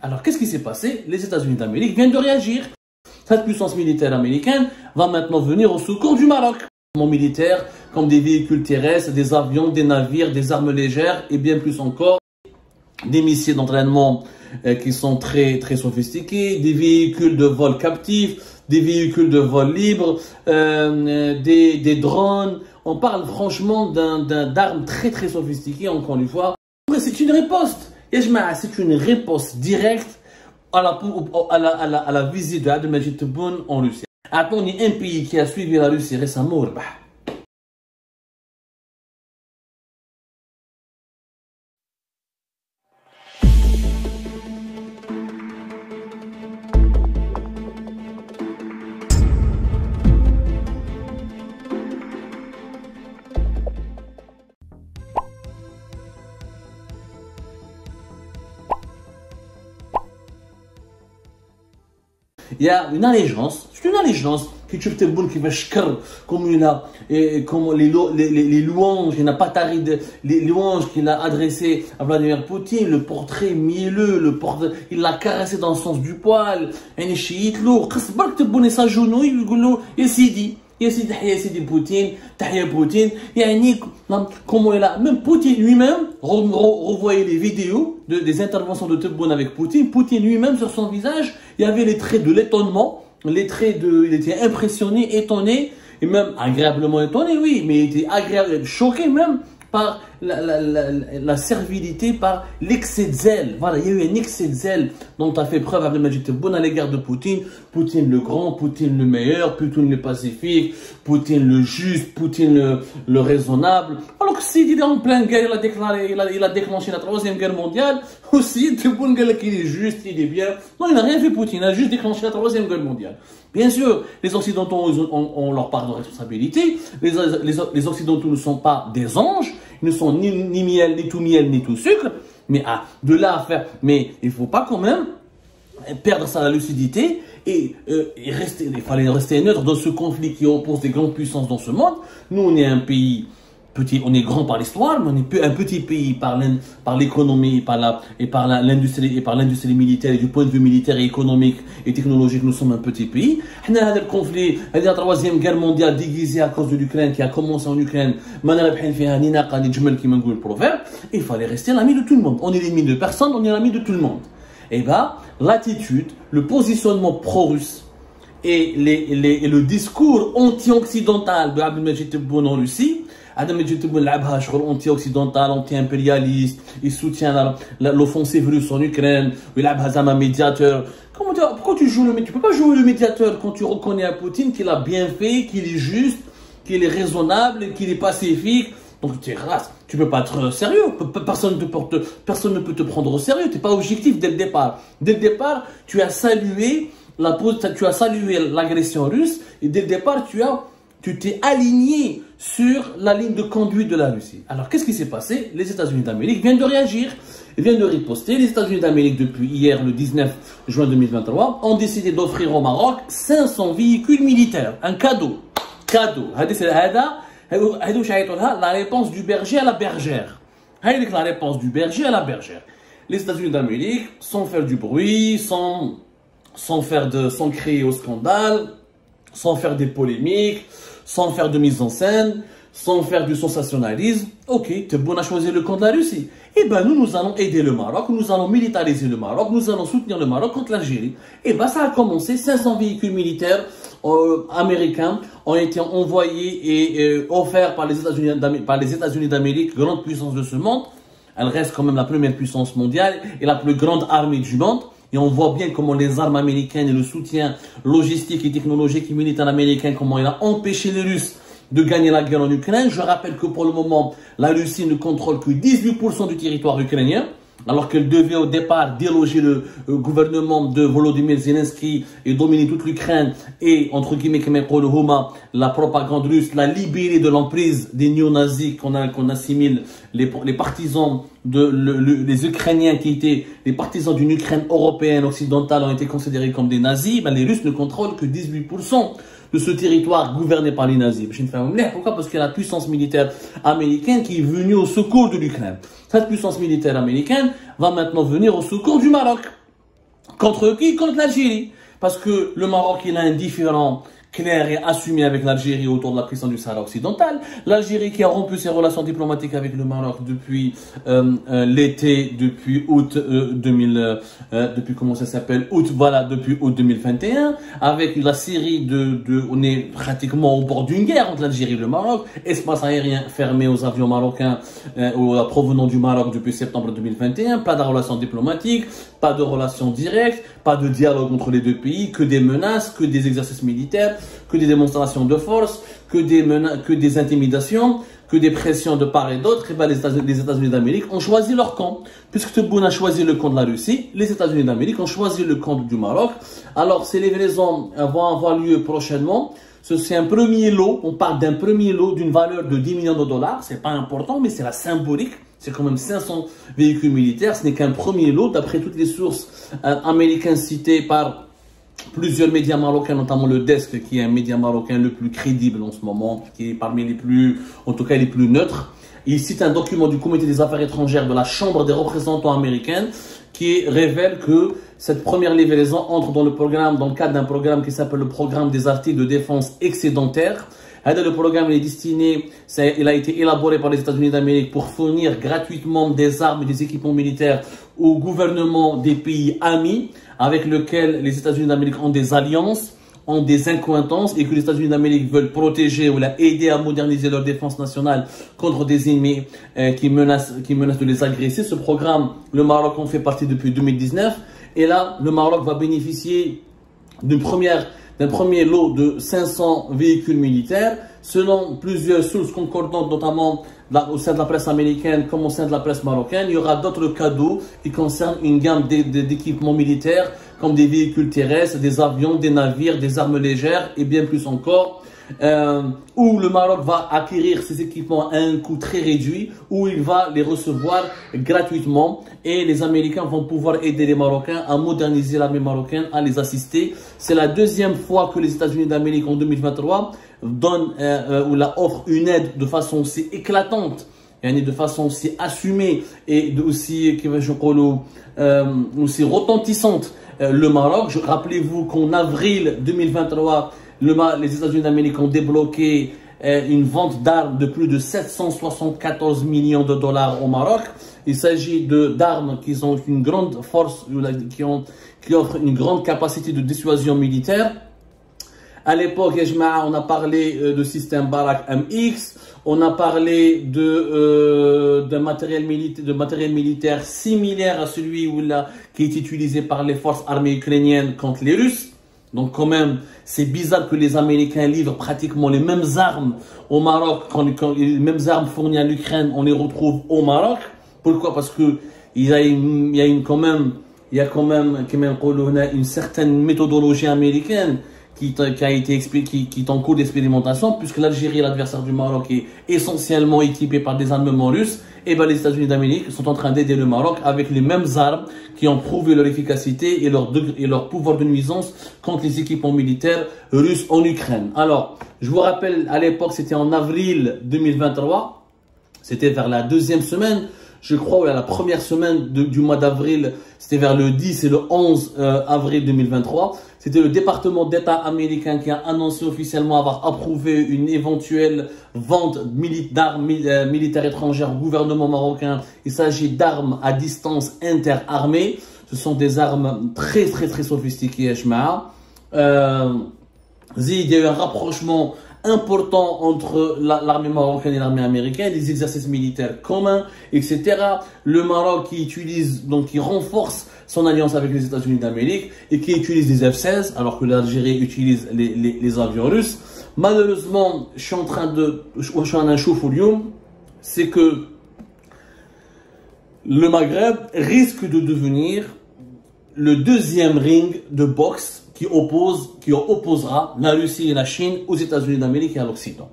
Alors, qu'est-ce qui s'est passé? Les États-Unis d'Amérique viennent de réagir. Cette puissance militaire américaine va maintenant venir au secours du Maroc. Militaires comme des véhicules terrestres, des avions, des navires, des armes légères et bien plus encore, des missiles d'entraînement qui sont très sophistiqués, des véhicules de vol captifs, des véhicules de vol libre, des drones. On parle franchement d'armes très sophistiquées, encore une fois. C'est une riposte. C'est une réponse directe à la visite de Abdelmajid Tebboune en Russie. Attends, il y a un pays qui a suivi la Russie récemment. Il y a une allégeance, c'est une allégeance qui tue Tebboune qui va shkr comme il a comme les louanges, il n'a pas taré les louanges qu'il a adressées à Vladimir Poutine, le portrait mielleux, il l'a caressé dans le sens du poil, un chiite lourd, qasbar Tebboune et s'agenouille, il dit ya Sidi. Ya Sidi Poutine, Tahia Poutine, comment il a, même Poutine lui-même, revoyez les vidéos des interventions de Tebboune avec Poutine, Poutine lui-même sur son visage, il y avait les traits de l'étonnement, il était impressionné, étonné, et même agréablement étonné, oui, mais il était agréable, choqué même par la servilité, par l'excès de zèle. Voilà, il y a eu un excès de zèle dont a fait preuve Abdelmajid Tebboune à l'égard de Poutine. Poutine le grand, Poutine le meilleur, Poutine le pacifique, Poutine le juste, Poutine le raisonnable. Alors que s'il est en pleine guerre, il a déclenché la 3e guerre mondiale, aussi Tebboune qu'il est juste, il est bien. Non, il n'a rien fait Poutine, il a juste déclenché la 3e guerre mondiale. Bien sûr, les Occidentaux ont leur part de responsabilité. Les Occidentaux ne sont pas des anges, ils ne sont ni miel, ni tout sucre. Mais de là à faire, mais il ne faut pas quand même perdre sa lucidité et il fallait rester neutre dans ce conflit qui oppose des grandes puissances dans ce monde. Nous, on est un pays petit, on est grand par l'histoire, mais on est un petit pays par l'économie et par l'industrie militaire, et du point de vue militaire et économique et technologique, nous sommes un petit pays. On a le conflit, la 3e guerre mondiale déguisée à cause de l'Ukraine qui a commencé en Ukraine. Il fallait rester l'ami de tout le monde. On est l'ennemi de personne, on est l'ami de tout le monde. Et bien, l'attitude, le positionnement pro-russe et le discours anti-occidental de Abdelmajid Tebboune en Russie, Abdelmajid Tebboune anti-occidental, anti-impérialiste, il soutient l'offensive russe en Ukraine, il est un médiateur. Comment dire, pourquoi tu joues tu peux pas jouer le médiateur quand tu reconnais à Poutine qu'il a bien fait, qu'il est juste, qu'il est raisonnable, qu'il est pacifique. Donc tu peux pas être sérieux, personne ne peut te prendre au sérieux, tu n'es pas objectif dès le départ. Dès le départ, tu as salué l'agression russe et dès le départ, tu t'es aligné sur la ligne de conduite de la Russie. Alors, qu'est-ce qui s'est passé? Les États-Unis d'Amérique viennent de réagir, viennent de riposter. Les États-Unis d'Amérique, depuis hier, le 19 juin 2023, ont décidé d'offrir au Maroc 500 véhicules militaires. Un cadeau. La réponse du berger à la bergère. La réponse du berger à la bergère. Les États-Unis d'Amérique, sans faire du bruit, sans créer au scandale, sans faire des polémiques, sans faire de mise en scène, sans faire du sensationnalisme. Ok, Tebboune a choisi le camp de la Russie. Eh bien, nous allons aider le Maroc, nous allons militariser le Maroc, nous allons soutenir le Maroc contre l'Algérie. Eh bien, ça a commencé. 500 véhicules militaires américains ont été envoyés et offerts par les États-Unis d'Amérique, grande puissance de ce monde. Elle reste quand même la première puissance mondiale et la plus grande armée du monde. Et on voit bien comment les armes américaines et le soutien logistique et technologique et militaire américain, comment il a empêché les Russes de gagner la guerre en Ukraine. Je rappelle que pour le moment, la Russie ne contrôle que 18% du territoire ukrainien, alors qu'elle devait au départ déloger le gouvernement de Volodymyr Zelensky et dominer toute l'Ukraine et, entre guillemets, la propagande russe, la libérer de l'emprise des néo-nazis qu'on assimile les partisans les Ukrainiens qui étaient les partisans d'une Ukraine européenne occidentale ont été considérés comme des nazis. Ben, les Russes ne contrôlent que 18% de ce territoire gouverné par les nazis. Pourquoi? Parce qu'il y a la puissance militaire américaine qui est venue au secours de l'Ukraine. Cette puissance militaire américaine va maintenant venir au secours du Maroc. Contre qui? Contre l'Algérie. Parce que le Maroc, il a un différend clair et assumé avec l'Algérie autour de la question du Sahara occidental. L'Algérie qui a rompu ses relations diplomatiques avec le Maroc depuis l'été, depuis août depuis comment ça s'appelle, depuis août 2021, avec la série on est pratiquement au bord d'une guerre entre l'Algérie et le Maroc, espace aérien fermé aux avions marocains provenant du Maroc depuis septembre 2021, pas de relations diplomatiques, pas de relations directes, pas de dialogue entre les deux pays, que des menaces, que des exercices militaires, que des démonstrations de force, que des intimidations, que des pressions de part et d'autre. Et ben les États-Unis d'Amérique ont choisi leur camp. Puisque Tebboune a choisi le camp de la Russie, les États-Unis d'Amérique ont choisi le camp du Maroc. Alors ces livraisons vont avoir lieu prochainement. C'est un premier lot, on parle d'un premier lot d'une valeur de 10 millions de dollars. C'est pas important, mais c'est la symbolique. C'est quand même 500 véhicules militaires. Ce n'est qu'un premier lot, d'après toutes les sources américaines citées par plusieurs médias marocains, notamment le Desk, qui est un média marocain le plus crédible en ce moment, qui est parmi les plus, en tout cas les plus neutres. Il cite un document du Comité des Affaires étrangères de la Chambre des représentants américaine qui révèle que cette première livraison entre dans le cadre d'un programme qui s'appelle le programme des articles de défense excédentaires. Le programme est destiné, il a été élaboré par les États-Unis d'Amérique pour fournir gratuitement des armes et des équipements militaires aux gouvernements des pays amis avec lesquels les États-Unis d'Amérique ont des alliances, ont des accointances et que les États-Unis d'Amérique veulent protéger ou aider à moderniser leur défense nationale contre des ennemis qui menacent de les agresser. Ce programme, le Maroc en fait partie depuis 2019 et là, le Maroc va bénéficier d'un premier lot de 500 véhicules militaires. Selon plusieurs sources concordantes, notamment au sein de la presse américaine comme au sein de la presse marocaine, il y aura d'autres cadeaux qui concernent une gamme d'équipements militaires comme des véhicules terrestres, des avions, des navires, des armes légères et bien plus encore. Où le Maroc va acquérir ces équipements à un coût très réduit, où il va les recevoir gratuitement et les Américains vont pouvoir aider les Marocains à moderniser l'armée marocaine, à les assister. C'est la deuxième fois que les États-Unis d'Amérique en 2023 offrent une aide de façon aussi éclatante, de façon aussi assumée et aussi retentissante le Maroc. Rappelez-vous qu'en avril 2023, les États-Unis d'Amérique ont débloqué une vente d'armes de plus de 774 millions de dollars au Maroc. Il s'agit d'armes qui ont une grande force, qui offrent une grande capacité de dissuasion militaire. À l'époque, on a parlé de système Barak MX, on a parlé de matériel militaire similaire à celui qui est utilisé par les forces armées ukrainiennes contre les Russes. Donc quand même, c'est bizarre que les Américains livrent pratiquement les mêmes armes au Maroc, quand les mêmes armes fournies à l'Ukraine, on les retrouve au Maroc. Pourquoi? Parce que il y a quand même une certaine méthodologie américaine qui est en cours d'expérimentation, puisque l'Algérie, l'adversaire du Maroc, est essentiellement équipé par des armements russes. Et les États-Unis d'Amérique sont en train d'aider le Maroc avec les mêmes armes qui ont prouvé leur efficacité et leur pouvoir de nuisance contre les équipements militaires russes en Ukraine. Alors, je vous rappelle, à l'époque, c'était en avril 2023, c'était vers la deuxième semaine, je crois, ou la première semaine du mois d'avril, c'était vers le 10 et le 11 avril 2023. C'était le département d'État américain qui a annoncé officiellement avoir approuvé une éventuelle vente d'armes militaires étrangères au gouvernement marocain. Il s'agit d'armes à distance interarmées. Ce sont des armes très sophistiquées, il y a eu un rapprochement important entre l'armée marocaine et l'armée américaine, des exercices militaires communs, etc. Le Maroc qui renforce son alliance avec les États-Unis d'Amérique et qui utilise des F-16 alors que l'Algérie utilise les avions russes. Malheureusement, je suis en un chauffe au lion, c'est que le Maghreb risque de devenir le deuxième ring de boxe qui opposera la Russie et la Chine aux États-Unis d'Amérique et à l'Occident.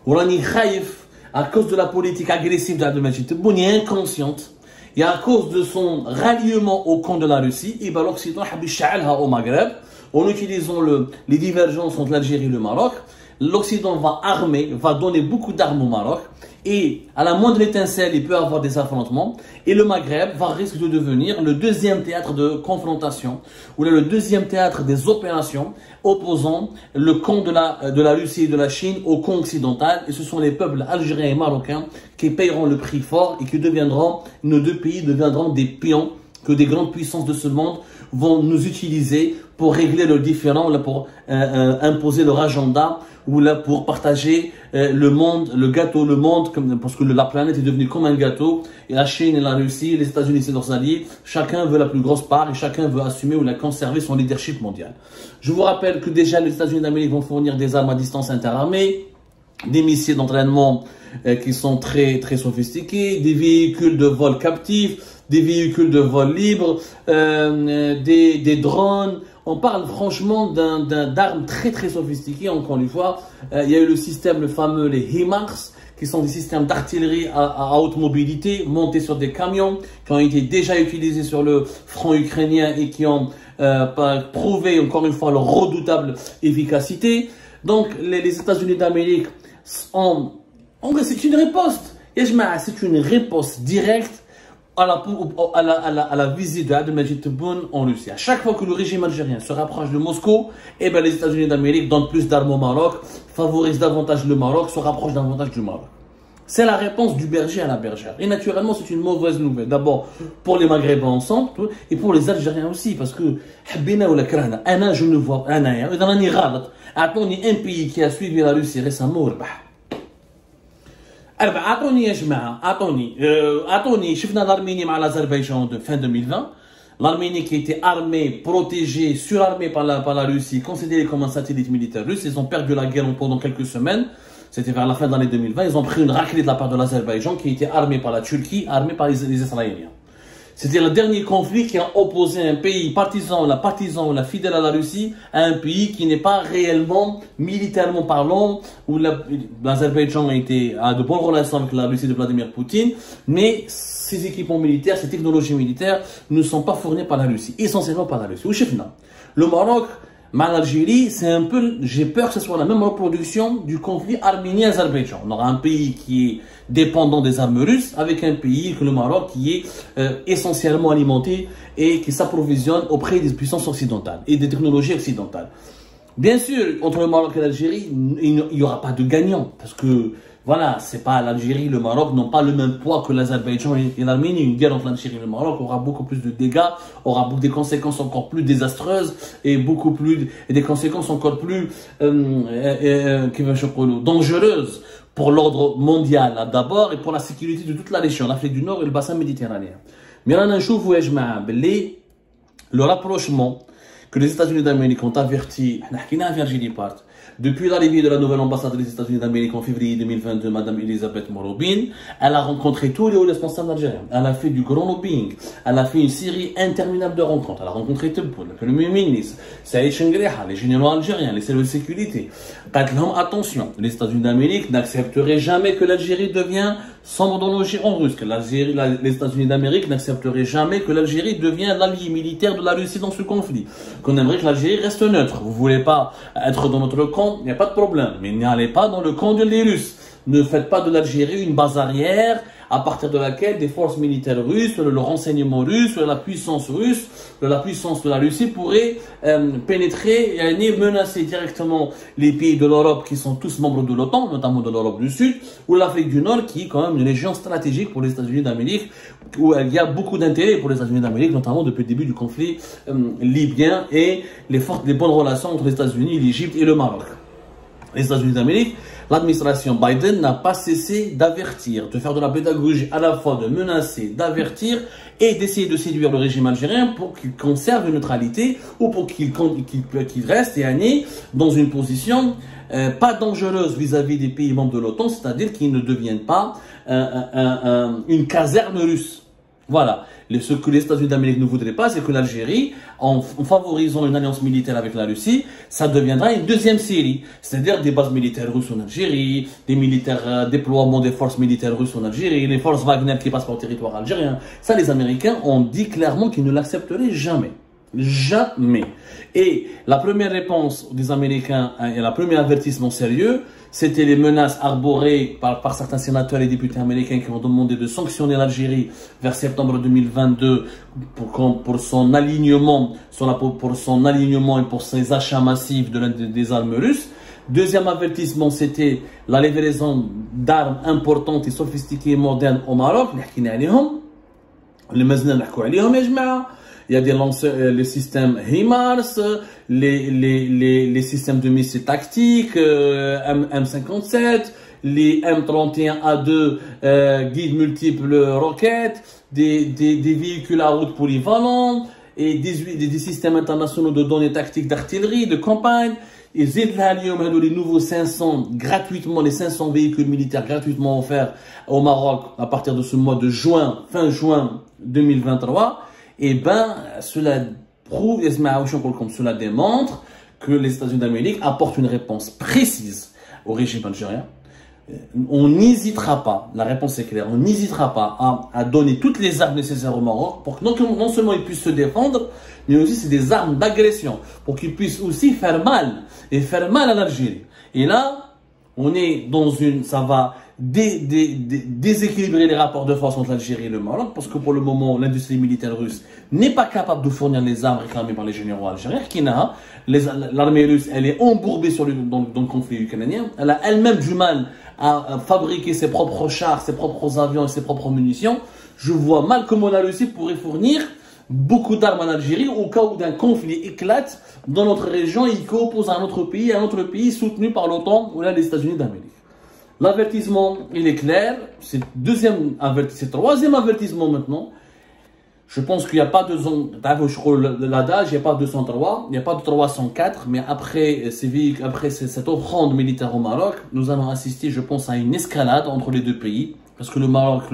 Ourani Khaïf, à cause de la politique agressive d'Abdelmajid Tebboune, est inconsciente. Et à cause de son ralliement au camp de la Russie, l'Occident a au Maghreb, en utilisant les divergences entre l'Algérie et le Maroc. L'Occident va donner beaucoup d'armes au Maroc. Et à la moindre étincelle, il peut y avoir des affrontements. Et le Maghreb risque de devenir le deuxième théâtre de confrontation, ou le deuxième théâtre des opérations opposant le camp de la Russie et de la Chine au camp occidental. Et ce sont les peuples algériens et marocains qui paieront le prix fort et qui nos deux pays deviendront des pions que des grandes puissances de ce monde vont nous utiliser pour régler leurs différends, pour imposer leur agenda, ou là pour partager le monde, le gâteau, le monde, parce que la planète est devenue comme un gâteau, et la Chine et la Russie, les États-Unis et leurs alliés, chacun veut la plus grosse part et chacun veut assumer ou la conserver son leadership mondial. Je vous rappelle que déjà les États-Unis d'Amérique vont fournir des armes à distance interarmées, des missiles d'entraînement qui sont très sophistiqués, des véhicules de vol captifs, des véhicules de vol libre, des drones. On parle franchement d'armes très sophistiquées. Encore une fois, il y a eu le fameux les HIMARS, qui sont des systèmes d'artillerie à haute mobilité, montés sur des camions, qui ont été déjà utilisés sur le front ukrainien et qui ont prouvé encore une fois leur redoutable efficacité. Donc les États-Unis d'Amérique c'est une riposte. C'est une riposte directe à la visite de Abdelmadjid Tebboune en Russie. À chaque fois que le régime algérien se rapproche de Moscou, les États-Unis d'Amérique donnent plus d'armes au Maroc, favorisent davantage le Maroc, se rapprochent davantage du Maroc. C'est la réponse du berger à la bergère. Et naturellement, c'est une mauvaise nouvelle. D'abord, pour les Maghrébins ensemble, et pour les Algériens aussi, parce que, je ne vois pas, un pays qui a suivi la Russie récemment, شفنا l'Arménie مع l'Azerbaïdjan de fin 2020. L'Arménie qui était armée, protégée, surarmée par la Russie, considérée comme un satellite militaire russe. Ils ont perdu la guerre pendant quelques semaines. C'était vers la fin de l'année 2020. Ils ont pris une raclée de la part de l'Azerbaïdjan qui était armée par la Turquie, armée par les Israéliens. C'était le dernier conflit qui a opposé un pays partisan ou fidèle à la Russie à un pays qui n'est pas réellement, militairement parlant, où l'Azerbaïdjan a de bonnes relations avec la Russie de Vladimir Poutine, mais ces équipements militaires, ces technologies militaires ne sont pas fournies par la Russie, essentiellement par la Russie. Le Maroc, l'Algérie, c'est un peu, j'ai peur que ce soit la même reproduction du conflit arménien-azerbaïdjan. On aura un pays qui est dépendant des armes russes avec un pays, que le Maroc, qui est essentiellement alimenté et qui s'approvisionne auprès des puissances occidentales et des technologies occidentales. Bien sûr, entre le Maroc et l'Algérie, il n'y aura pas de gagnant parce que voilà, c'est pas l'Algérie, le Maroc n'ont pas le même poids que l'Azerbaïdjan et l'Arménie. Une guerre entre l'Algérie et le Maroc aura beaucoup plus de dégâts, aura des conséquences encore plus désastreuses et des conséquences encore plus dangereuses pour l'ordre mondial d'abord et pour la sécurité de toute la région, l'Afrique du Nord et le bassin méditerranéen. Mais là, le rapprochement que les États-Unis d'Amérique ont averti, depuis l'arrivée de la nouvelle ambassade des États-Unis d'Amérique en février 2022, Madame Elisabeth Morobin, elle a rencontré tous les hauts responsables algériens. Elle a fait du grand lobbying. Elle a fait une série interminable de rencontres. Elle a rencontré Tebboune, le Premier ministre, Saïd Chengreha, les généraux algériens, les services de sécurité. Attention, les États-Unis d'Amérique n'accepteraient jamais que l'Algérie devienne sans monarchie en russe. Les États-Unis d'Amérique n'accepteraient jamais que l'Algérie devienne l'allié militaire de la Russie dans ce conflit. Qu'on aimerait que l'Algérie reste neutre. Vous voulez pas être dans notre camp, il n'y a pas de problème. Mais n'allez pas dans le camp des Russes. Ne faites pas de l'Algérie une base arrière à partir de laquelle des forces militaires russes, le renseignement russe, la puissance russe, la puissance de la Russie pourraient pénétrer et menacer directement les pays de l'Europe qui sont tous membres de l'OTAN, notamment de l'Europe du Sud, ou l'Afrique du Nord qui est quand même une région stratégique pour les États-Unis d'Amérique, où il y a beaucoup d'intérêt pour les États-Unis d'Amérique, notamment depuis le début du conflit libyen et les bonnes relations entre les États-Unis, l'Égypte et le Maroc. Les États-Unis d'Amérique, l'administration Biden n'a pas cessé d'avertir, de faire de la pédagogie, à la fois de menacer, d'avertir et d'essayer de séduire le régime algérien pour qu'il conserve une neutralité ou pour qu'il reste dans une position pas dangereuse vis-à-vis des pays membres de l'OTAN, c'est-à-dire qu'ils ne deviennent pas une caserne russe. Voilà. Ce que les États-Unis d'Amérique ne voudraient pas, c'est que l'Algérie, en favorisant une alliance militaire avec la Russie, ça deviendra une deuxième série. C'est-à-dire des bases militaires russes en Algérie, des déploiements des forces militaires russes en Algérie, les forces Wagner qui passent par le territoire algérien. Ça, les Américains ont dit clairement qu'ils ne l'accepteraient jamais. Jamais. Et la première réponse des Américains et le premier avertissement sérieux, c'était les menaces arborées par certains sénateurs et députés américains qui ont demandé de sanctionner l'Algérie vers septembre 2022 pour son alignement, pour son alignement et pour ses achats massifs des armes russes. Deuxième avertissement, c'était la livraison d'armes importantes et sophistiquées et modernes au Maroc. Il y a des lanceurs, les systèmes HIMARS, les systèmes de missiles tactiques, M57, les M31A2 guides multiples roquettes, des véhicules à route polyvalents et des systèmes internationaux de données tactiques d'artillerie, de campagne. Et les nouveaux 500 gratuitement, les 500 véhicules militaires gratuitement offerts au Maroc à partir de ce mois de juin, fin juin 2023. Et ben, cela prouve, cela démontre que les États-Unis d'Amérique apportent une réponse précise au régime algérien. On n'hésitera pas, la réponse est claire, on n'hésitera pas à donner toutes les armes nécessaires au Maroc pour que non seulement ils puissent se défendre, mais aussi c'est des armes d'agression, pour qu'ils puissent aussi faire mal, et faire mal à l'Algérie. Et là, on est dans ça va déséquilibrer les rapports de force entre l'Algérie et le Maroc, parce que pour le moment, l'industrie militaire russe n'est pas capable de fournir les armes réclamées par les généraux algériens. L'armée russe, elle est embourbée dans le conflit ukrainien. Elle a elle-même du mal à fabriquer ses propres chars, ses propres avions et ses propres munitions. Je vois mal comment la Russie pourrait fournir beaucoup d'armes en Algérie au cas où d'un conflit éclate dans notre région et il oppose à un autre pays soutenu par l'OTAN ou là les États-Unis d'Amérique. L'avertissement, il est clair. C'est troisième avertissement maintenant. Je pense qu'il n'y a pas de l'adage, il n'y a pas de 203, il n'y a pas de 304, mais après cette offrande militaire au Maroc, nous allons assister, je pense, à une escalade entre les deux pays. Parce que le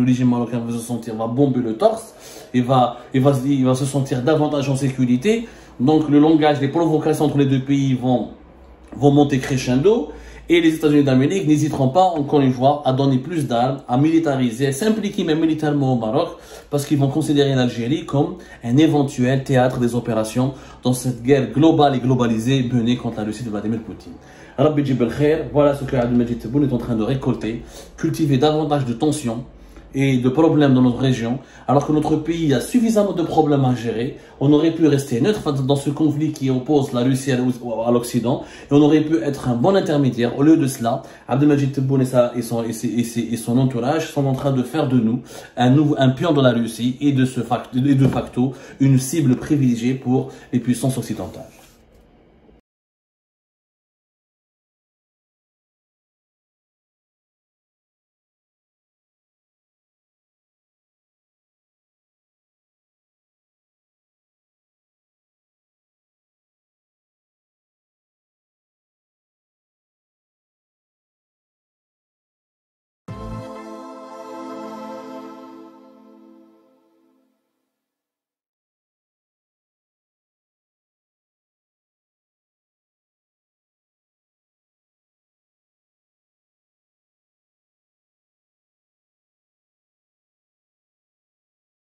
régime marocain va bomber le torse, il va se sentir davantage en sécurité. Donc le langage, les provocations entre les deux pays vont monter crescendo. Et les États-Unis d'Amérique n'hésiteront pas, encore une fois, à donner plus d'armes, à militariser, à s'impliquer même militairement au Maroc, parce qu'ils vont considérer l'Algérie comme un éventuel théâtre des opérations dans cette guerre globale et globalisée menée contre la Russie de Vladimir Poutine. Rabbi Jib el-Khair, voilà ce que Abdelmajid Tebboune est en train de récolter, cultiver davantage de tensions et de problèmes dans notre région, alors que notre pays a suffisamment de problèmes à gérer. On aurait pu rester neutre dans ce conflit qui oppose la Russie à l'Occident, et on aurait pu être un bon intermédiaire. Au lieu de cela, Abdelmajid Tebboune et son entourage sont en train de faire de nous un pion de la Russie et de facto une cible privilégiée pour les puissances occidentales.